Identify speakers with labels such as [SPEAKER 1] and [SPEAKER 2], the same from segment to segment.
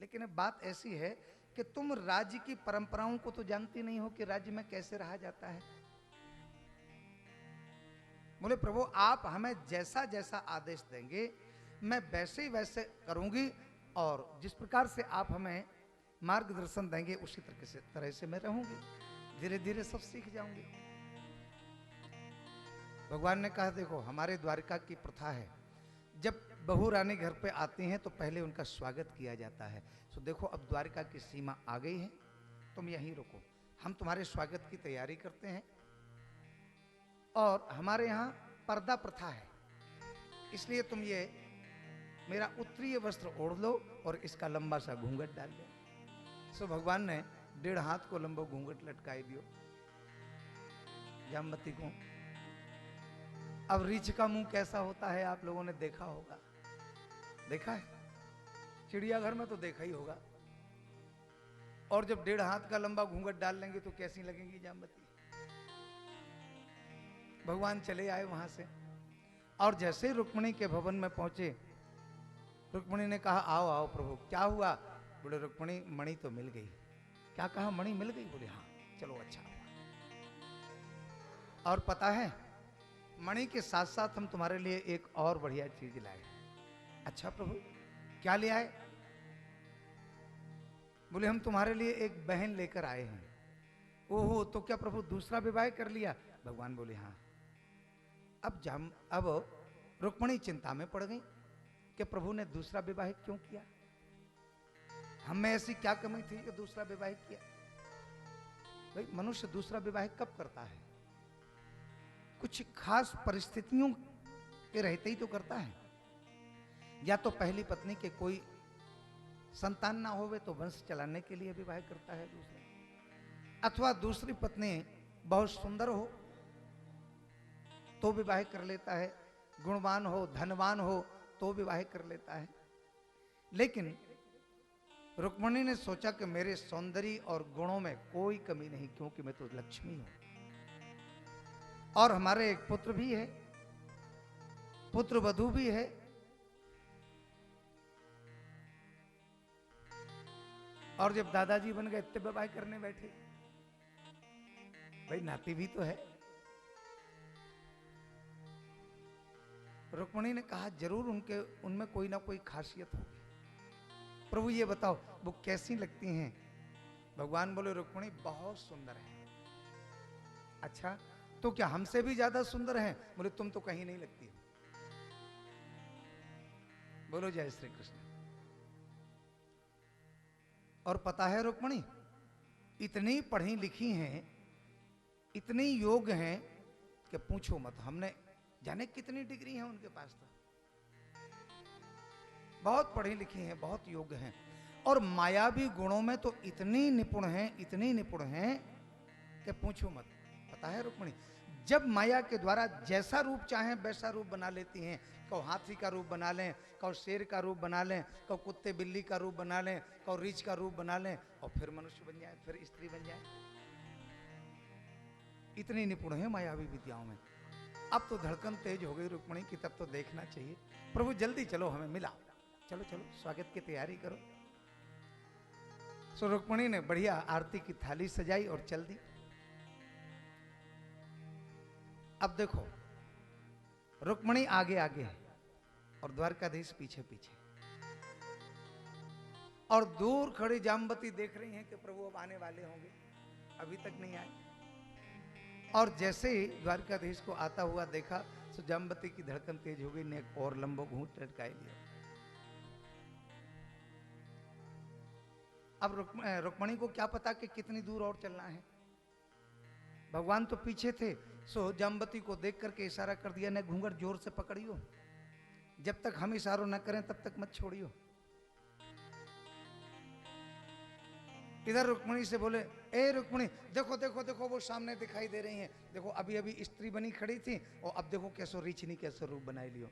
[SPEAKER 1] लेकिन अब बात ऐसी है कि तुम राज्य की परंपराओं को तो जानती नहीं हो कि राज्य में कैसे रहा जाता है। बोले प्रभु आप हमें जैसा जैसा आदेश देंगे मैं वैसे ही वैसे करूंगी, और जिस प्रकार से आप हमें मार्गदर्शन देंगे उसी तरह से मैं रहूंगी, धीरे धीरे सब सीख जाऊंगी। भगवान ने कहा देखो हमारे द्वारिका की प्रथा है, जब बहू रानी घर पे आती हैं तो पहले उनका स्वागत किया जाता है। तो देखो अब द्वारिका की सीमा आ गई है, तुम यहीं रुको, हम तुम्हारे स्वागत की तैयारी करते हैं। और हमारे यहाँ पर्दा प्रथा है, इसलिए तुम ये मेरा उत्तरीय वस्त्र ओढ़ लो और इसका लंबा सा घूंघट डाल दो। सो भगवान ने 1.5 हाथ को लंबो घूंघट लटकाई दियो जामवती को। अब रीछ का मुंह कैसा होता है आप लोगों ने देखा होगा, देखा है चिड़ियाघर में तो देखा ही होगा। और जब 1.5 हाथ का लंबा घूंघट डाल लेंगे तो कैसी लगेंगी जामवती। भगवान चले आए वहां से, और जैसे ही रुक्मिणी के भवन में पहुंचे, रुक्मिणी ने कहा आओ आओ प्रभु, क्या हुआ? बोले रुक्मिणी मणि तो मिल गई। क्या कहा? मणि मिल गई? बोले हाँ, चलो अच्छा हुआ। और पता है मणि के साथ साथ हम तुम्हारे लिए एक और बढ़िया चीज लाए। अच्छा प्रभु क्या ले आए? बोले हम तुम्हारे लिए एक बहन लेकर आए हैं। ओहो, तो क्या प्रभु दूसरा विवाह कर लिया? भगवान बोले हाँ। अब रुक्मिणी चिंता में पड़ गई कि प्रभु ने दूसरा विवाह क्यों किया, हम में ऐसी क्या कमी थी कि दूसरा विवाह किया? भाई मनुष्य दूसरा विवाह कब करता है? कुछ खास परिस्थितियों के रहते ही तो करता है। या तो पहली पत्नी के कोई संतान ना होवे तो वंश चलाने के लिए विवाह करता है दूसरा, अथवा दूसरी पत्नी बहुत सुंदर हो तो विवाह कर लेता है, गुणवान हो धनवान हो तो विवाह कर लेता है। लेकिन रुक्मिणी ने सोचा कि मेरे सौंदर्य और गुणों में कोई कमी नहीं, क्योंकि मैं तो लक्ष्मी हूं और हमारे एक पुत्र भी है, पुत्र वधू भी है। और जब दादाजी बन गए तब विवाह करने बैठे, भाई नाती भी तो है। रुक्मिणी ने कहा जरूर उनमें कोई ना कोई खासियत होगी, प्रभु ये बताओ वो कैसी लगती हैं? भगवान बोले रुक्मिणी बहुत सुंदर है। अच्छा तो क्या हमसे भी ज्यादा सुंदर हैं? बोले तुम तो कहीं नहीं लगती हो। बोलो जय श्री कृष्ण। और पता है रुक्मिणी इतनी पढ़ी लिखी हैं, इतनी योग्य हैं कि पूछो मत। हमने जाने कितनी डिग्री है उनके पास, तो बहुत पढ़ी लिखी हैं, बहुत योग्य हैं, और मायावी गुणों में तो इतनी निपुण हैं, इतनी निपुण हैं कि पूछो मत। पता है रुक्मिणी जब माया के द्वारा जैसा रूप चाहें वैसा रूप बना लेती हैं। कहो हाथी का रूप बना लें, कहो शेर का रूप बना लें, कहो कुत्ते बिल्ली का रूप बना लें, कहो रीछ का रूप बना लें, और फिर मनुष्य बन जाए, फिर स्त्री बन जाए। इतनी निपुण है मायावी विद्याओं में। अब तो धड़कन तेज हो गई रुक्मिणी की, तब तो देखना चाहिए। प्रभु जल्दी चलो हमें मिला, चलो चलो स्वागत की तैयारी करो। सो रुक्मिणी ने बढ़िया आरती की थाली सजाई और चल दी। अब देखो रुक्मिणी आगे आगे है और द्वारकाधीश पीछे पीछे, और दूर खड़ी जामवती देख रही हैं कि प्रभु अब आने वाले होंगे, अभी तक नहीं आए। और जैसे ही द्वारकाधीश को आता हुआ देखा तो जामवती की धड़कन तेज हो गई ने एक और लंबो घूंट लटकाई लिया। अब रुक्मिणी को क्या पता कि कितनी दूर और चलना है। भगवान तो पीछे थे, सो जामवती को देख करके इशारा कर दिया, ने घूंघट जोर से पकड़ियो, जब तक हम इशारों न करें तब तक मत छोड़ियो। इधर रुक्मिणी से बोले ए रुक्मिणी देखो देखो देखो वो सामने दिखाई दे रही हैं, देखो अभी अभी स्त्री बनी खड़ी थी और अब देखो कैसो रीछनी कैसो रूप बनाई लियो।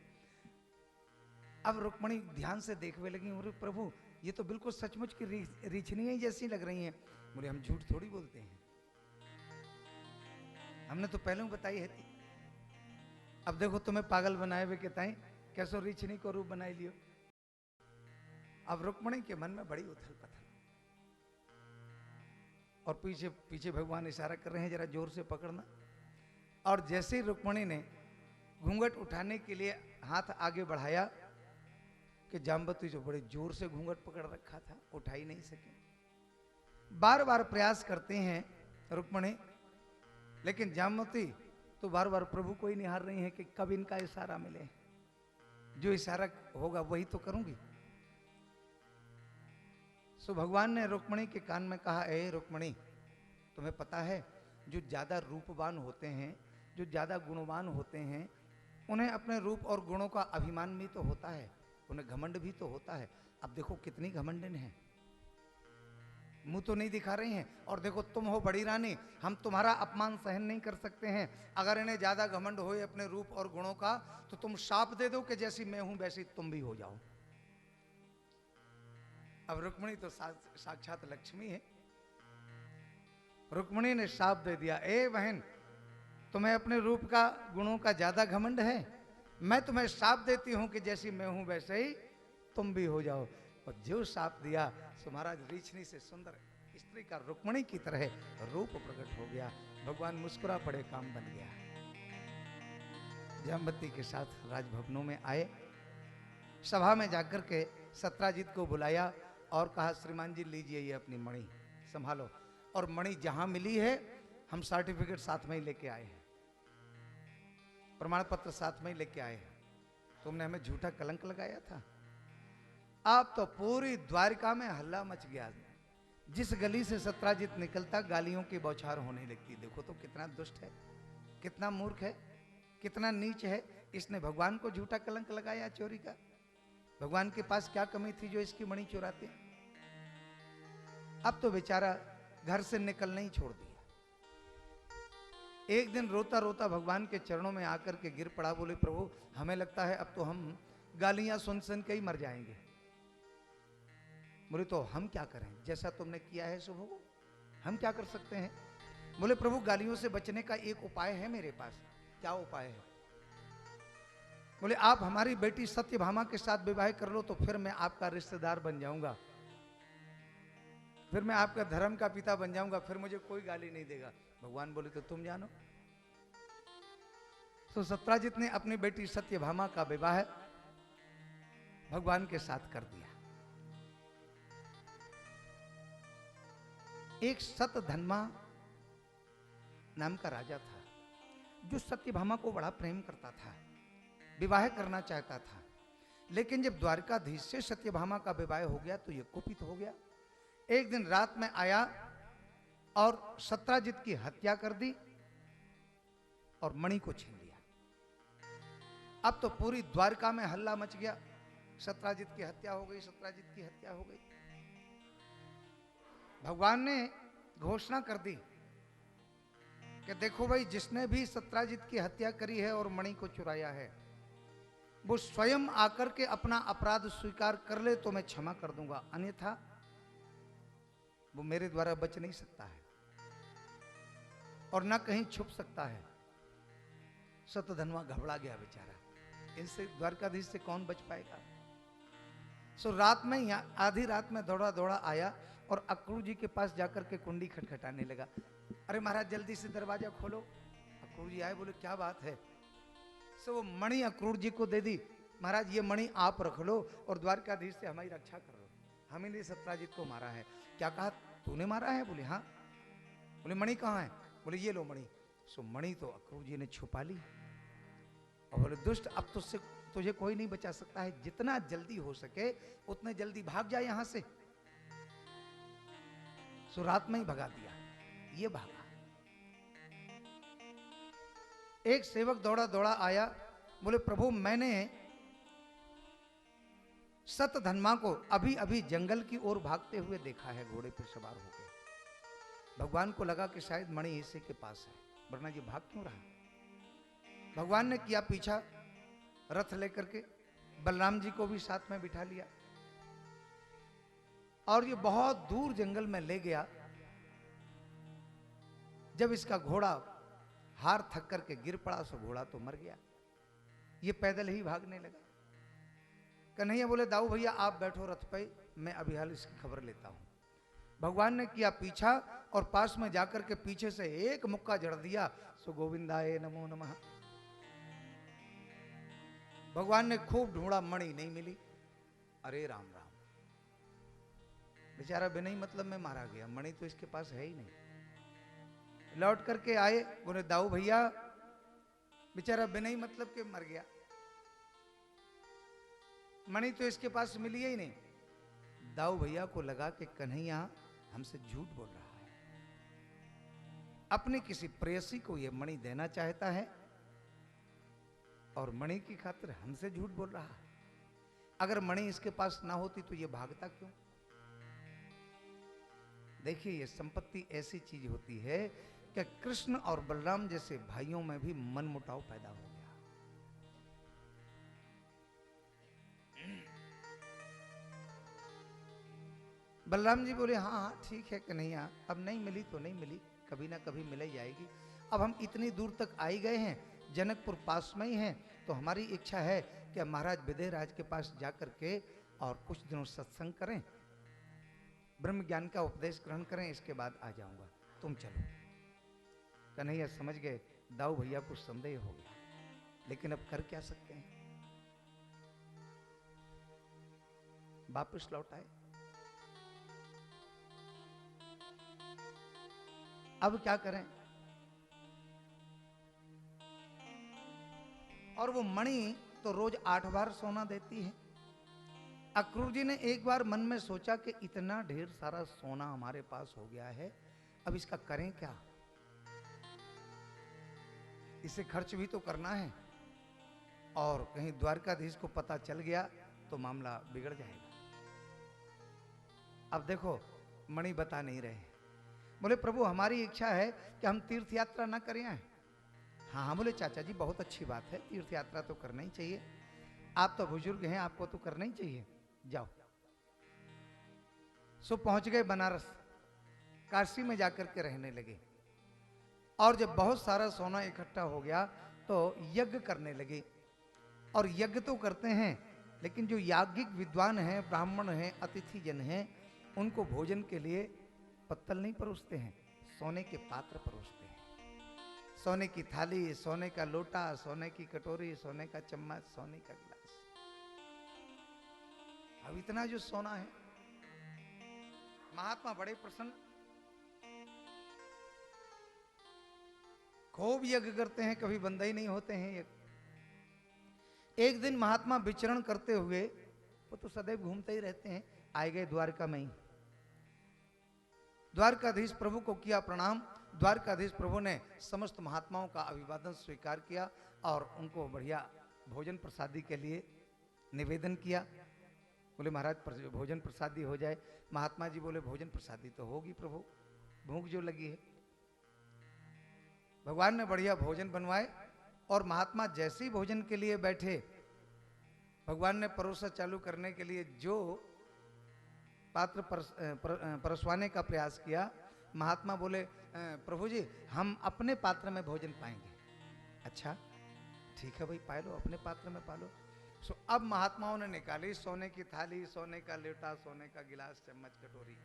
[SPEAKER 1] अब रुक्मिणी ध्यान से देखने लगी, बोले प्रभु ये तो बिल्कुल सचमुच की रीछनी जैसी लग रही हैं। बोले हम झूठ थोड़ी बोलते हैं, हमने तो पहले ही बताई है थी। अब देखो तुम्हें पागल बनाए हुए कहता है कैसो रीछनी को रूप बनाई लियो। अब रुक्मणी के मन में बड़ी उथल पथल, और पीछे पीछे भगवान इशारा कर रहे हैं जरा जोर से पकड़ना। और जैसे ही रुक्मणी ने घूंघट उठाने के लिए हाथ आगे बढ़ाया कि जाम्बवती जो बड़े जोर से घूंघट पकड़ रखा था उठा ही नहीं सके। बार बार प्रयास करते हैं रुक्मणी, लेकिन जाम्बवती तो बार बार प्रभु को ही निहार रही है कि कब इनका इशारा मिले, जो इशारा होगा वही तो करूंगी। सो भगवान ने रुक्मणी के कान में कहा, ए रुक्मणी, तुम्हें पता है जो ज्यादा रूपवान होते हैं, जो ज्यादा गुणवान होते हैं, उन्हें अपने रूप और गुणों का अभिमान भी तो होता है, उन्हें घमंड भी तो होता है। अब देखो कितनी घमंडन है, मुंह तो नहीं दिखा रही हैं, और देखो तुम हो बड़ी रानी, हम तुम्हारा अपमान सहन नहीं कर सकते हैं। अगर इन्हें ज्यादा घमंड हो अपने रूप और गुणों का तो तुम शाप दे दो कि जैसी मैं हूं वैसी तुम भी हो जाओ। अब रुक्मणी तो साक्षात लक्ष्मी है। रुक्मणी ने शाप दे दिया, ए बहन, तुम्हें अपने रूप का गुणों का ज्यादा घमंड है, मैं तुम्हें शाप देती हूं कि जैसी मैं हूं वैसे ही तुम भी हो जाओ। और जो शाप दिया सो महाराज रीछनी से सुंदर स्त्री का रुक्मणी की तरह रूप प्रकट हो गया। भगवान मुस्कुरा पड़े, काम बन गया। जाम्बवती के साथ राजभवनों में आए, सभा में जाकर के सत्राजित को बुलाया और कहा, श्रीमान जी लीजिए ये अपनी मणि संभालो, और मणि जहां मिली है हम सर्टिफिकेट साथ में ही लेके आए हैं, प्रमाण पत्र साथ में ही लेके आए हैं। तुमने हमें झूठा कलंक लगाया था। अब तो पूरी द्वारिका में हल्ला मच गया। जिस गली से सत्राजित निकलता गालियों की बौछार होने लगती। देखो तो कितना दुष्ट है, कितना मूर्ख है, कितना नीच है। इसने भगवान को झूठा कलंक लगाया चोरी का। भगवान के पास क्या कमी थी जो इसकी मणि चुराते। अब तो बेचारा घर से निकलना ही छोड़ दिया। एक दिन रोता रोता भगवान के चरणों में आकर के गिर पड़ा, बोले प्रभु हमें लगता है अब तो हम गालियां सुन सुन के ही मर जाएंगे। बोले तो हम क्या करें, जैसा तुमने किया है सो हो, हम क्या कर सकते हैं। बोले प्रभु गालियों से बचने का एक उपाय है मेरे पास। क्या उपाय है। बोले आप हमारी बेटी सत्यभामा के साथ विवाह कर लो तो फिर मैं आपका रिश्तेदार बन जाऊंगा, फिर मैं आपका धर्म का पिता बन जाऊंगा, फिर मुझे कोई गाली नहीं देगा। भगवान बोले तो तुम जानो। तो सत्राजित ने अपनी बेटी सत्यभामा का विवाह भगवान के साथ कर दिया। एक सतधन्मा नाम का राजा था जो सत्यभामा को बड़ा प्रेम करता था, विवाह करना चाहता था। लेकिन जब द्वारकाधीश से सत्यभामा का विवाह हो गया तो ये कुपित हो गया। एक दिन रात में आया और सत्राजित की हत्या कर दी और मणि को छीन लिया। अब तो पूरी द्वारका में हल्ला मच गया, सत्राजित की हत्या हो गई, सत्राजित की हत्या हो गई। भगवान ने घोषणा कर दी कि देखो भाई, जिसने भी सत्राजित की हत्या करी है और मणि को चुराया है वो स्वयं आकर के अपना अपराध स्वीकार कर ले तो मैं क्षमा कर दूंगा, अन्यथा वो मेरे द्वारा बच नहीं सकता है और ना कहीं छुप सकता है। सतधन्वा घबरा गया बेचारा, इनसे द्वारकाधीश से कौन बच पाएगा। सो रात में आधी रात में दौड़ा दौड़ा आया और अक्रूर जी के पास जाकर के कुंडी खटखटाने लगा। अरे महाराज जल्दी से दरवाजा खोलो। अक्रूर जी आए, बोले क्या बात है। सो वो मणि अक्रूर जी को दे दी। महाराज ये मणि आप रख लो और द्वारकाधीश से हमारी रक्षा करो, हमें ने सत्राजित को मारा है। क्या कहा, तूने मारा है। बोले हाँ। बोले मणि कहाँ है। बोले ये लो मणि। सो मणि तो अक्रूर जी ने छुपा ली और बोले दुष्ट, अब तुझे कोई नहीं बचा सकता है, जितना जल्दी हो सके उतने जल्दी भाग जा यहां से। सो रात में ही भगा दिया, ये भागा। एक सेवक दौड़ा दौड़ा आया, बोले प्रभु मैंने सतधन्मा को अभी अभी जंगल की ओर भागते हुए देखा है, घोड़े पर सवार होकर। भगवान को लगा कि शायद मणि इसी के पास है, वरना ये भाग क्यों रहा। भगवान ने किया पीछा, रथ लेकर के बलराम जी को भी साथ में बिठा लिया और ये बहुत दूर जंगल में ले गया। जब इसका घोड़ा हार थक करके गिर पड़ा सो घोड़ा तो मर गया, ये पैदल ही भागने लगा। कन्हैया बोले दाऊ भैया आप बैठो रथ पे, मैं अभी हाल इसकी खबर लेता हूं। भगवान ने किया पीछा और पास में जाकर के पीछे से एक मुक्का जड़ दिया। सो गोविंदाय नमो नमः। भगवान ने खूब ढूंढा, मणि नहीं मिली। अरे राम राम, बेचारा बिना ही मतलब में मारा गया, मणि तो इसके पास है ही नहीं। लौट करके आए, बोले दाऊ भैया बेचारा बिना ही मतलब के मर गया, मणि तो इसके पास मिली ही नहीं। दाऊ भैया को लगा कि कन्हैया हमसे झूठ बोल रहा है, अपनी किसी प्रेयसी को यह मणि देना चाहता है और मणि की खातिर हमसे झूठ बोल रहा है। अगर मणि इसके पास ना होती तो ये भागता क्यों? देखिए, ये संपत्ति ऐसी चीज होती है कि कृष्ण और बलराम जैसे भाइयों में भी मनमुटाव पैदा हो गया। बलराम जी बोले हाँ हाँ ठीक है कन्हैया, अब नहीं मिली तो नहीं मिली, कभी ना कभी मिल ही जाएगी। अब हम इतनी दूर तक आ ही गए हैं, जनकपुर पास में ही हैं, तो हमारी इच्छा है कि महाराज विदेहराज के पास जाकर के और कुछ दिनों सत्संग करें, ब्रह्म ज्ञान का उपदेश ग्रहण करें, इसके बाद आ जाऊंगा, तुम चलो। कन्हैया समझ गए दाऊ भैया को संदेह हो गया, लेकिन अब कर क्या सकते हैं। वापस लौट आए। अब क्या करें? और वो मणि तो रोज 8 बार सोना देती है। अक्रूर जी ने एक बार मन में सोचा कि इतना ढेर सारा सोना हमारे पास हो गया है, अब इसका करें क्या? इसे खर्च भी तो करना है, और कहीं द्वारकाधीश को पता चल गया तो मामला बिगड़ जाएगा। अब देखो मणि बता नहीं रहे। बोले प्रभु हमारी इच्छा है कि हम तीर्थ यात्रा ना करें आए। हाँ हाँ बोले चाचा जी बहुत अच्छी बात है, तीर्थ यात्रा तो करना ही चाहिए, आप तो बुजुर्ग हैं, आपको तो करना ही चाहिए, जाओ। सो पहुंच गए बनारस, काशी में जाकर के रहने लगे। और जब बहुत सारा सोना इकट्ठा हो गया तो यज्ञ करने लगे। और यज्ञ तो करते हैं, लेकिन जो याज्ञिक विद्वान हैं, ब्राह्मण हैं, अतिथि जन हैं, उनको भोजन के लिए पत्तल नहीं परोसते हैं, सोने के पात्र परोसते हैं। सोने की थाली, सोने का लोटा, सोने की कटोरी, सोने का चम्मच, सोने का गिलास। अब इतना जो सोना है, महात्मा बड़े प्रसन्न, खूब यज्ञ करते हैं, कभी बंद ही नहीं होते हैं यज्ञ। एक दिन महात्मा विचरण करते हुए, वो तो सदैव घूमते ही रहते हैं, आए गए द्वारका में ही। द्वारकाधीश प्रभु को किया प्रणाम। द्वारकाधीश प्रभु ने समस्त महात्माओं का अभिवादन स्वीकार किया और उनको बढ़िया भोजन प्रसादी के लिए निवेदन किया। बोले महाराज भोजन प्रसादी हो जाए। महात्मा जी बोले भोजन प्रसादी तो होगी प्रभु, भूख जो लगी है। भगवान ने बढ़िया भोजन बनवाए और महात्मा जैसे ही भोजन के लिए बैठे, भगवान ने परोसा चालू करने के लिए जो पात्र परसवाने का प्रयास किया, महात्मा बोले प्रभु जी हम अपने पात्र में भोजन पाएंगे। अच्छा ठीक है भाई, पा लो, अपने पात्र में पा लो। सो अब महात्माओं ने निकाली सोने की थाली, सोने का लोटा, सोने का गिलास, चम्मच, कटोरी,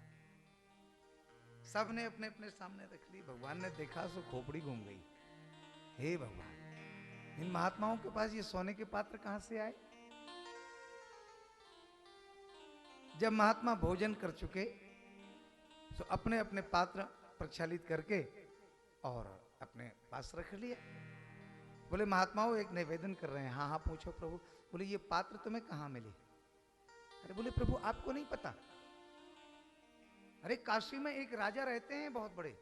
[SPEAKER 1] सब ने अपने अपने सामने रख ली। भगवान ने देखा सो खोपड़ी घूम गई। हे भगवान, इन महात्माओं के पास ये सोने के पात्र कहां से आए? जब महात्मा भोजन कर चुके तो अपने अपने पात्र प्रक्षालित करके और अपने पास रख लिए। बोले महात्माओं एक निवेदन कर रहे हैं। हाँ हाँ पूछो प्रभु। बोले ये पात्र तुम्हें कहाँ मिले? अरे बोले प्रभु आपको नहीं पता? अरे काशी में एक राजा रहते हैं बहुत बड़े,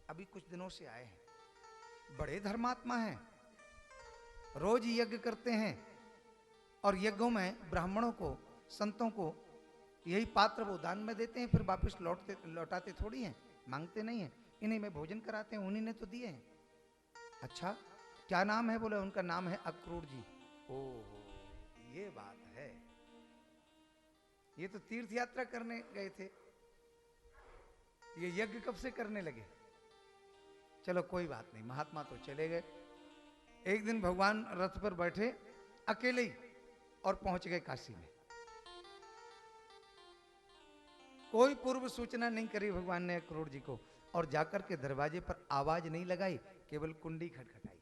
[SPEAKER 1] अभी कुछ दिनों से आए हैं, बड़े धर्मात्मा हैं, रोज यज्ञ करते हैं और यज्ञों में ब्राह्मणों को, संतों को यही पात्र वो दान में देते हैं, फिर वापस लौटाते थोड़ी हैं, मांगते नहीं हैं, इन्हीं में भोजन कराते हैं, उन्हीं ने तो दिए हैं। अच्छा क्या नाम है? बोले उनका नाम है अक्रूर जी। ओहो ये बात है, ये तो तीर्थ यात्रा करने गए थे, ये यज्ञ कब से करने लगे? चलो कोई बात नहीं, महात्मा तो चले गए। एक दिन भगवान रथ पर बैठे अकेले ही और पहुंच गए काशी में। कोई पूर्व सूचना नहीं करी भगवान ने अक्रूर जी को, और जाकर के दरवाजे पर आवाज नहीं लगाई, केवल कुंडी खटखटाई।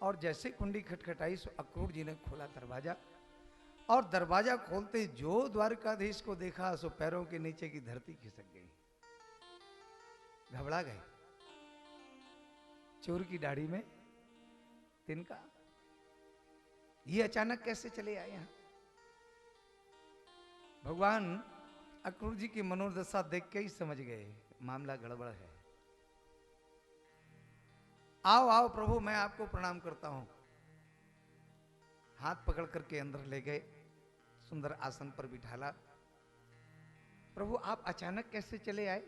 [SPEAKER 1] और जैसे कुंडी खटखटाई सो अक्रूर जी ने खोला दरवाजा, और दरवाजा खोलते जो द्वारकाधीश को देखा सो पैरों के नीचे की धरती खिसक गई, घबरा गए। चोर की दाढ़ी में तिनका, ये अचानक कैसे चले आए यहां? भगवान अक्रूर जी की मनोदशा देख के ही समझ गए मामला गड़बड़ है। आओ आओ प्रभु, मैं आपको प्रणाम करता हूं। हाथ पकड़ करके अंदर ले गए, सुंदर आसन पर बिठाला। प्रभु आप अचानक कैसे चले आए?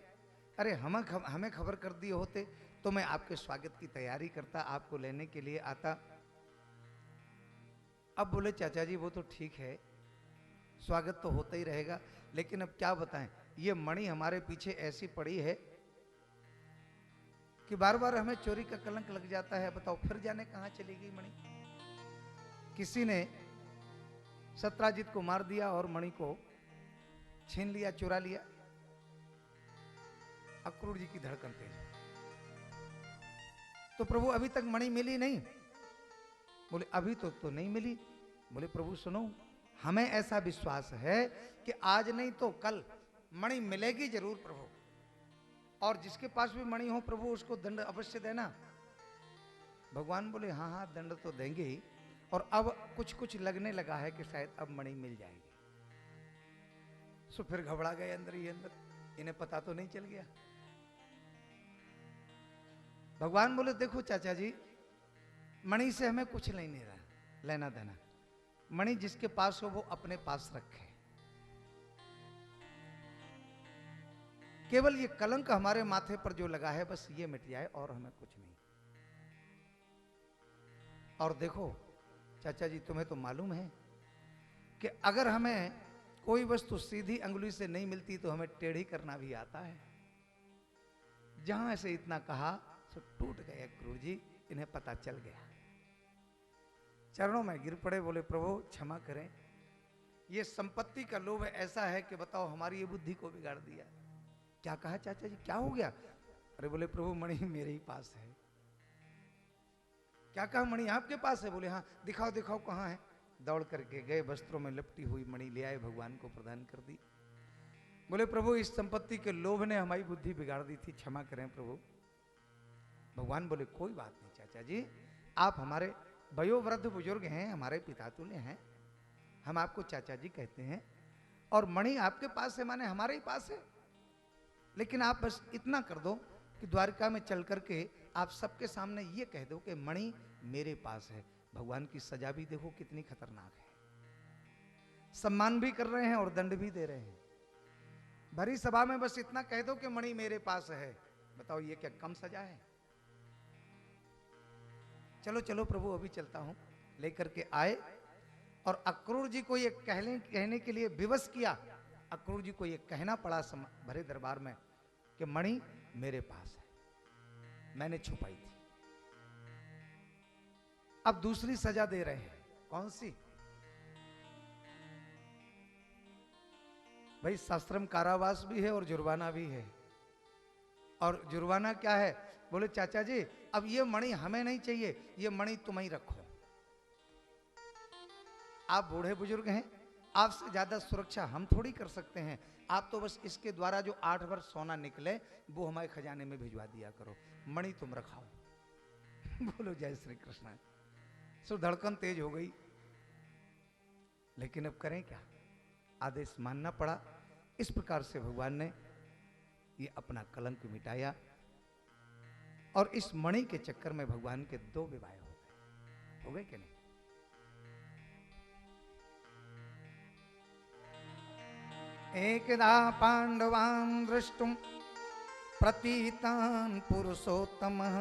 [SPEAKER 1] अरे हमें खबर कर दिए होते तो मैं आपके स्वागत की तैयारी करता, आपको लेने के लिए आता। अब बोले चाचा जी वो तो ठीक है, स्वागत तो होता ही रहेगा, लेकिन अब क्या बताएं, ये मणि हमारे पीछे ऐसी पड़ी है कि बार बार हमें चोरी का कलंक लग जाता है। बताओ फिर जाने कहां चली गई मणि? किसी ने सत्राजित को मार दिया और मणि को छीन लिया, चुरा लिया। अक्रूर जी की धड़कन तेज। तो प्रभु अभी तक मणि मिली नहीं? बोले अभी तो नहीं मिली। बोले प्रभु सुनो, हमें ऐसा विश्वास है कि आज नहीं तो कल मणि मिलेगी जरूर प्रभु, और जिसके पास भी मणि हो प्रभु उसको दंड अवश्य देना। भगवान बोले हाँ हाँ दंड तो देंगे ही, और अब कुछ कुछ लगने लगा है कि शायद अब मणि मिल जाएगी। सो फिर घबरा गए अंदर ही अंदर, इन्हें पता तो नहीं चल गया। भगवान बोले देखो चाचा जी, मणि से हमें कुछ नहीं रहा लेना देना, मणि जिसके पास हो वो अपने पास रखे, केवल ये कलंक हमारे माथे पर जो लगा है बस ये मिट जाए और हमें कुछ नहीं। और देखो चाचा जी तुम्हें तो मालूम है कि अगर हमें कोई वस्तु सीधी अंगुली से नहीं मिलती तो हमें टेढ़ी करना भी आता है। जहां से इतना कहा तो टूट गए अक्रूर जी, इन्हें पता चल गया। चरणों में गिर पड़े, बोले प्रभु क्षमा करें, ये संपत्ति का लोभ ऐसा है कि बताओ हमारी ये बुद्धि को बिगाड़ दिया। क्या कहा चाचा जी, क्या हो गया? अरे बोले प्रभु मणि मेरे ही पास है। क्या कहा, मणि आपके पास है? बोले हाँ। दिखाओ दिखाओ कहाँ है। दौड़ करके गए, वस्त्रों में लिपटी हुई मणि ले आए, भगवान को प्रदान कर दी। बोले प्रभु इस संपत्ति के लोभ ने हमारी बुद्धि बिगाड़ दी थी, क्षमा करें प्रभु। भगवान बोले कोई बात नहीं चाचा जी, आप हमारे वयोवृद्ध बुजुर्ग हैं, हमारे पिता तुल्य हैं, हम आपको चाचा जी कहते हैं, और मणि आपके पास है माने हमारे ही पास है। लेकिन आप बस इतना कर दो कि द्वारका में चल करके आप सबके सामने ये कह दो कि मणि मेरे पास है। भगवान की सजा भी देखो कितनी खतरनाक है, सम्मान भी कर रहे हैं और दंड भी दे रहे हैं। भरी सभा में बस इतना कह दो कि मणि मेरे पास है, बताओ ये क्या कम सजा है? चलो चलो प्रभु अभी चलता हूं। लेकर के आए और अक्रूर जी को ये कहने के लिए विवश किया। अक्रूर जी को ये कहना पड़ा भरे दरबार में कि मणि मेरे पास है, मैंने छुपाई थी। अब दूसरी सजा दे रहे हैं, कौन सी? भाई शास्त्र में कारावास भी है और जुर्माना भी है। और जुर्माना क्या है? बोले चाचा जी अब ये मणि हमें नहीं चाहिए, ये मणि तुम ही रखो। आप बूढ़े बुजुर्ग हैं, आपसे ज्यादा सुरक्षा हम थोड़ी कर सकते हैं। आप तो बस इसके द्वारा जो 8 वर्ष सोना निकले वो हमारे खजाने में भिजवा दिया करो, मणि तुम रखाओ। बोलो जय श्री कृष्ण। सो धड़कन तेज हो गई, लेकिन अब करें क्या, आदेश मानना पड़ा। इस प्रकार से भगवान ने ये अपना कलंक मिटाया, और इस मणि के चक्कर में भगवान के 2 विवाह हो गए कि नहीं? एकदा पांडवान् दृष्टुम प्रतीतान् पुरुषोत्तमः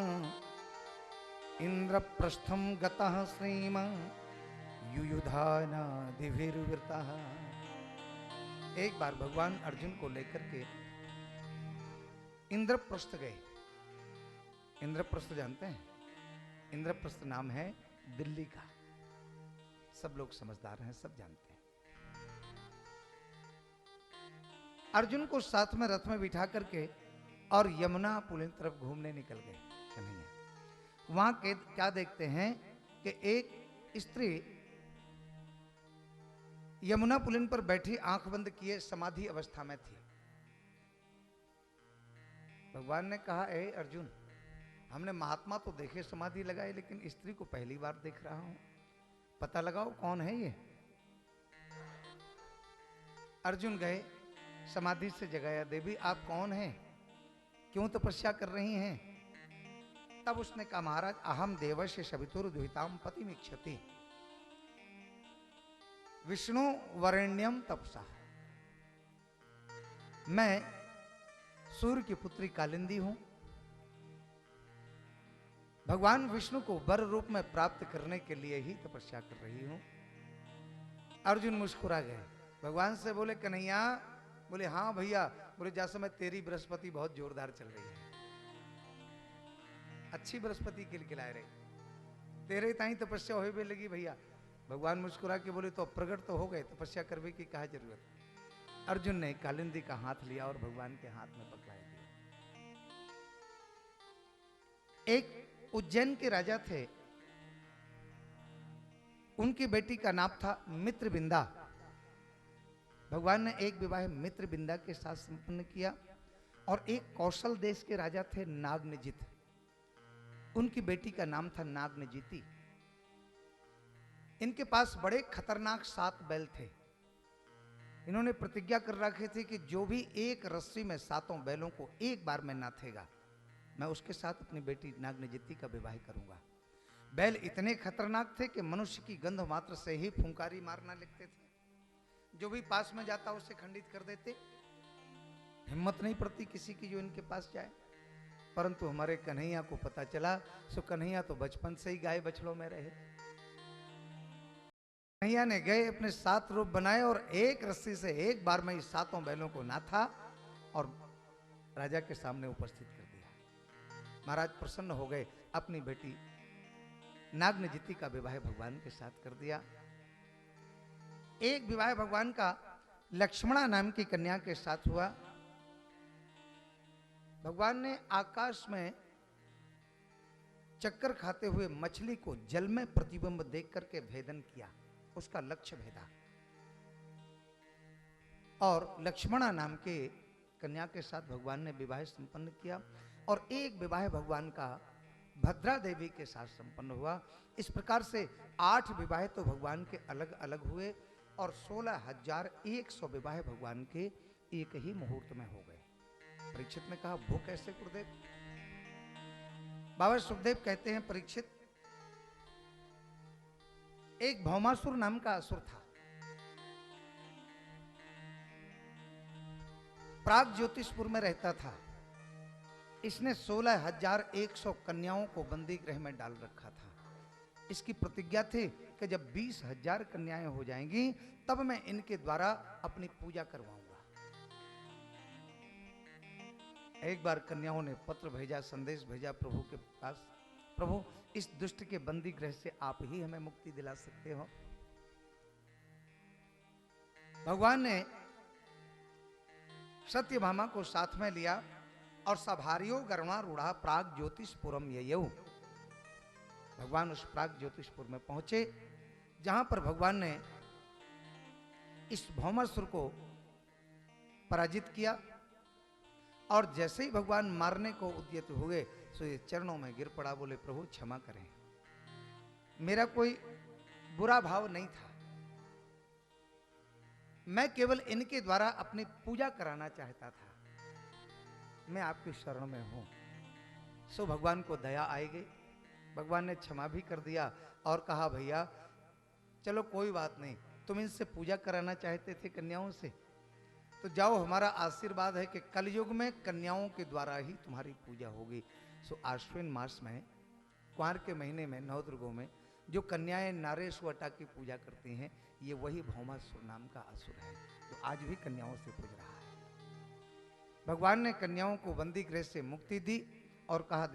[SPEAKER 1] इंद्रप्रस्थं गतः श्रीमान् युयुधानादिभिर्वृतः। एक बार भगवान अर्जुन को लेकर के इंद्रप्रस्थ गए। इंद्रप्रस्थ जानते हैं? इंद्रप्रस्थ नाम है दिल्ली का, सब लोग समझदार हैं, सब जानते हैं। अर्जुन को साथ में रथ में बिठा करके और यमुना पुलिन तरफ घूमने निकल गए कन्हैया। वहां के क्या देखते हैं कि एक स्त्री यमुना पुलिन पर बैठी आंख बंद किए समाधि अवस्था में थी। भगवान ने कहा, ए अर्जुन, हमने महात्मा तो देखे समाधि लगाए, लेकिन स्त्री को पहली बार देख रहा हूं, पता लगाओ कौन है ये। अर्जुन गए, समाधि से जगाया, देवी आप कौन हैं, क्यों तपस्या कर रही हैं? तब उसने कहा, महाराज अहम देवस्य शवितुर दुहिताम पतिमिच्छति विष्णु वरेण्यम तपसा। मैं सूर्य की पुत्री कालिंदी हूं। भगवान विष्णु को वर रूप में प्राप्त करने के लिए ही तपस्या कर रही हूं। अर्जुन मुस्कुरा गए, भगवान से बोले, कन्हैया, बोले हाँ भैया, बोले जा समय तेरी बृहस्पति बहुत जोरदार चल रही है, अच्छी बृहस्पति खिलखिलाए रही, तेरे ताई तपस्या होए लगी भैया। भगवान मुस्कुरा के बोले, तो प्रकट तो हो गए, तपस्या करने की क्या जरूरत। अर्जुन ने कालिंदी का हाथ लिया और भगवान के हाथ में पकड़ा दिया। एक उज्जैन के राजा थे, उनकी बेटी का नाम था मित्रबिंदा। भगवान ने एक विवाह मित्रबिंदा के साथ संपन्न किया। और एक कौशल देश के राजा थे नागनजित, उनकी बेटी का नाम था नागनजिती। इनके पास बड़े खतरनाक 7 बैल थे। इन्होंने प्रतिज्ञा कर रखी थी कि जो भी एक रस्सी में 7 बैलों को एक बार में नाथेगा, मैं उसके साथ अपनी बेटी नागनजिती का विवाह करूंगा। बैल इतने खतरनाक थे कि मनुष्य की गंध मात्र से ही फुंकारी मारना लगते थे, जो भी पास में जाता उसे खंडित कर देते। हिम्मत नहीं पड़ती किसी की जो इनके पास जाए। परंतु हमारे कन्हैया को पता चला, सो कन्हैया तो बचपन से ही गाय बछड़ों में रहे। कन्हैया ने गए, अपने 7 रूप बनाए और एक रस्सी से एक बार में 7 बैलों को नाथा और राजा के सामने उपस्थित कर दिया। महाराज प्रसन्न हो गए, अपनी बेटी नागनजिती का विवाह भगवान के साथ कर दिया। एक विवाह भगवान का लक्ष्मणा नाम की कन्या के साथ हुआ। भगवान ने आकाश में चक्कर खाते हुए मछली को जल में प्रतिबिंब देख करके भेदन किया, उसका लक्ष्य भेदा। और लक्ष्मणा नाम के कन्या के साथ भगवान ने विवाह संपन्न किया। और एक विवाह भगवान का भद्रा देवी के साथ संपन्न हुआ। इस प्रकार से 8 विवाह तो भगवान के अलग अलग हुए और 16,100 विवाह भगवान के एक ही मुहूर्त में हो गए। परीक्षित ने कहा, वो कैसे गुरुदेव? बाबा सुखदेव कहते हैं, परीक्षित, एक भौमासुर नाम का असुर था। प्राग ज्योतिषपुर में रहता था। इसने 16,100 कन्याओं को बंदी गृह में डाल रखा था। इसकी प्रतिज्ञा थी कि जब 20,000 कन्याएं हो जाएंगी तब मैं इनके द्वारा अपनी पूजा करवाऊंगा। एक बार कन्याओं ने पत्र भेजा, संदेश भेजा प्रभु के पास, प्रभु इस दुष्ट के बंदी गृह से आप ही हमें मुक्ति दिला सकते हो। भगवान ने सत्यभामा को साथ में लिया और सभारियो गरुणारूढ़ा प्राग ज्योतिषपुरम ययौ। भगवान उस प्राग ज्योतिषपुर में पहुंचे, जहां पर भगवान ने इस भौमासुर को पराजित किया। और जैसे ही भगवान मारने को उद्यत हुए, सो ये चरणों में गिर पड़ा, बोले प्रभु क्षमा करें, मेरा कोई बुरा भाव नहीं था, मैं केवल इनके द्वारा अपनी पूजा कराना चाहता था, मैं आपकी शरण में हूं। सो भगवान को दया आई गई, भगवान ने क्षमा भी कर दिया और कहा, भैया चलो कोई बात नहीं, तुम इनसे पूजा कराना चाहते थे कन्याओं से, तो जाओ, हमारा आशीर्वाद है कि कलयुग में कन्याओं के द्वारा ही तुम्हारी पूजा होगी। सो आश्विन मास में, कुंवार के महीने में, 9 दुर्गों में जो कन्याएं नारेश्वटा की पूजा करती हैं, ये वही भौमासुर नाम का असुर है, जो आज भी कन्याओं से पूज रहा है। भगवान ने कन्याओं को बंदी गृह से मुक्ति दी और कहा,